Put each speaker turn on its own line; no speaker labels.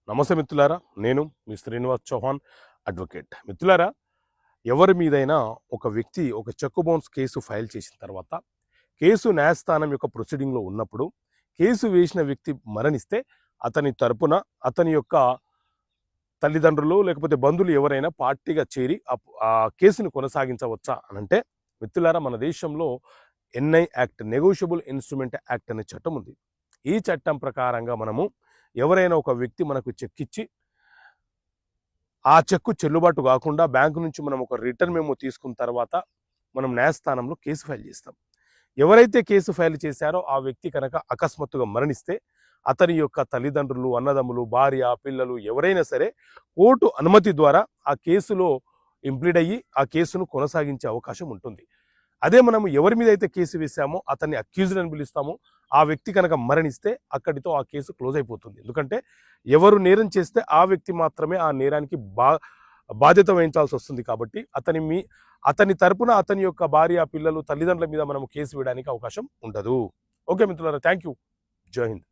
నమస్తే మిత్రులారా, నేను మీ శ్రీనివాస్ చౌహాన్ అడ్వకేట్. మిత్రులారా, ఎవరి మీదైనా ఒక వ్యక్తి ఒక చెక్ బౌన్స్ కేసు ఫైల్ చేసిన తర్వాత కేసు న్యాయస్థానం యొక్క ప్రొసీడింగ్లో ఉన్నప్పుడు కేసు వేసిన వ్యక్తి మరణిస్తే అతని తరపున అతని యొక్క తల్లిదండ్రులు లేకపోతే బంధువులు ఎవరైనా పార్టీగా చేరి ఆ కేసును కొనసాగించవచ్చా అనంటే, మిత్రులారా, మన దేశంలో NI act, negotiable instrument act అనే చట్టం ఉంది. ఈ చట్టం ప్రకారంగా మనము ఎవరైనా ఒక వ్యక్తి మనకు చెక్ ఇచ్చి ఆ చెక్కు చెల్లుబాటు కాకుండా బ్యాంకు నుంచి మనం ఒక రిటర్న్ మెమో తీసుకున్న తర్వాత మనం న్యాయస్థానంలో కేసు ఫైల్ చేస్తాం. ఎవరైతే కేసు ఫైల్ చేశారో ఆ వ్యక్తి కనుక అకస్మాత్తుగా మరణిస్తే అతని యొక్క తల్లిదండ్రులు, అన్నదమ్ములు, భార్య, పిల్లలు ఎవరైనా సరే కోర్టు అనుమతి ద్వారా ఆ కేసులో ఇంప్లీడ్ అయ్యి ఆ కేసును కొనసాగించే అవకాశం ఉంటుంది. అదే మనం ఎవరి మీద అయితే కేసు వేసామో అతన్ని అక్యూజ్డ్ అని పిలుస్తామో ఆ వ్యక్తి కనుక మరణిస్తే అక్కడితో ఆ కేసు క్లోజ్ అయిపోతుంది. ఎందుకంటే ఎవరు నేరం చేస్తే ఆ వ్యక్తి మాత్రమే ఆ నేరానికి బాధ్యత వహించాల్సి వస్తుంది. కాబట్టి అతని తరపున అతని యొక్క భార్య, పిల్లలు, తల్లిదండ్రుల మీద మనం కేసు వేయడానికి అవకాశం ఉండదు. ఓకే మిత్రులారా, థ్యాంక్ యూ. జై హింద్.